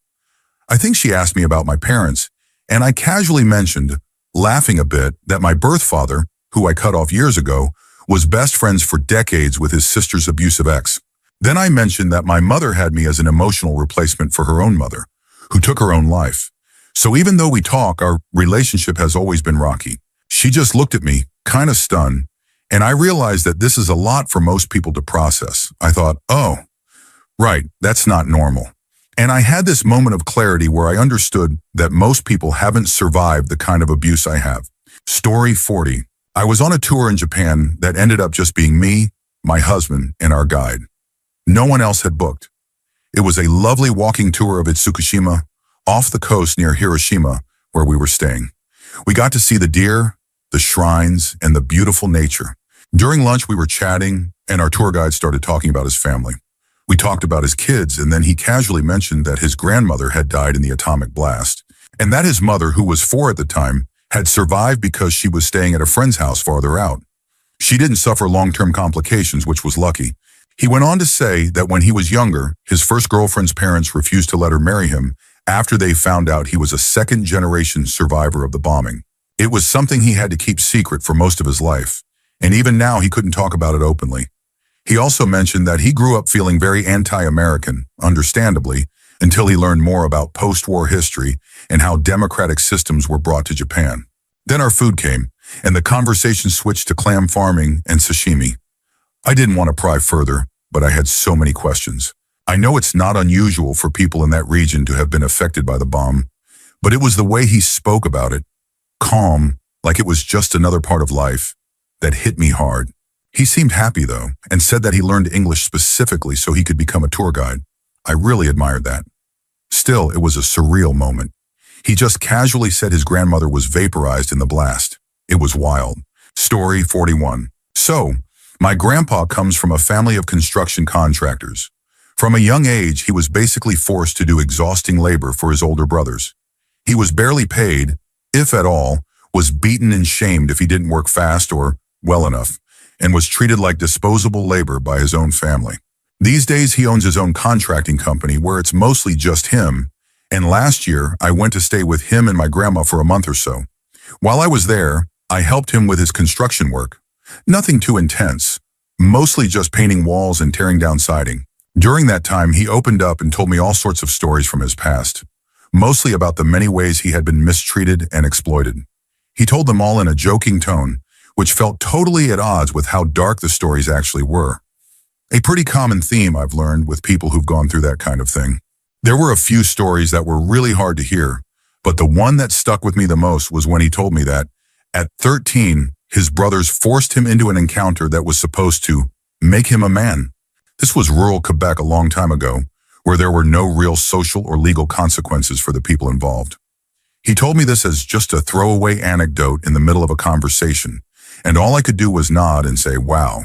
I think she asked me about my parents, and I casually mentioned, laughing a bit, that my birth father, who I cut off years ago, was best friends for decades with his sister's abusive ex. Then I mentioned that my mother had me as an emotional replacement for her own mother, who took her own life. So even though we talk, our relationship has always been rocky. She just looked at me, kind of stunned, and I realized that this is a lot for most people to process. I thought, oh, right, that's not normal. And I had this moment of clarity where I understood that most people haven't survived the kind of abuse I have. Story 40. I was on a tour in Japan that ended up just being me, my husband, and our guide. No one else had booked. It was a lovely walking tour of Itsukushima, off the coast near Hiroshima, where we were staying. We got to see the deer, the shrines, and the beautiful nature. During lunch, we were chatting, and our tour guide started talking about his family. We talked about his kids, and then he casually mentioned that his grandmother had died in the atomic blast, and that his mother, who was 4 at the time, had survived because she was staying at a friend's house farther out. She didn't suffer long-term complications, which was lucky. He went on to say that when he was younger, his first girlfriend's parents refused to let her marry him after they found out he was a second-generation survivor of the bombing. It was something he had to keep secret for most of his life, and even now he couldn't talk about it openly. He also mentioned that he grew up feeling very anti-American, understandably, until he learned more about post-war history and how democratic systems were brought to Japan. Then our food came, and the conversation switched to clam farming and sashimi. I didn't want to pry further, but I had so many questions. I know it's not unusual for people in that region to have been affected by the bomb, but it was the way he spoke about it, calm, like it was just another part of life, that hit me hard. He seemed happy, though, and said that he learned English specifically so he could become a tour guide. I really admired that. Still, it was a surreal moment. He just casually said his grandmother was vaporized in the blast. It was wild. Story 41. So, my grandpa comes from a family of construction contractors. From a young age, he was basically forced to do exhausting labor for his older brothers. He was barely paid, if at all, was beaten and shamed if he didn't work fast or well enough, and was treated like disposable labor by his own family. These days, he owns his own contracting company where it's mostly just him, and last year, I went to stay with him and my grandma for a month or so. While I was there, I helped him with his construction work. Nothing too intense, mostly just painting walls and tearing down siding. During that time, he opened up and told me all sorts of stories from his past, mostly about the many ways he had been mistreated and exploited. He told them all in a joking tone, which felt totally at odds with how dark the stories actually were. A pretty common theme I've learned with people who've gone through that kind of thing. There were a few stories that were really hard to hear, but the one that stuck with me the most was when he told me that, at 13, his brothers forced him into an encounter that was supposed to make him a man. This was rural Quebec a long time ago, where there were no real social or legal consequences for the people involved. He told me this as just a throwaway anecdote in the middle of a conversation, and all I could do was nod and say, wow.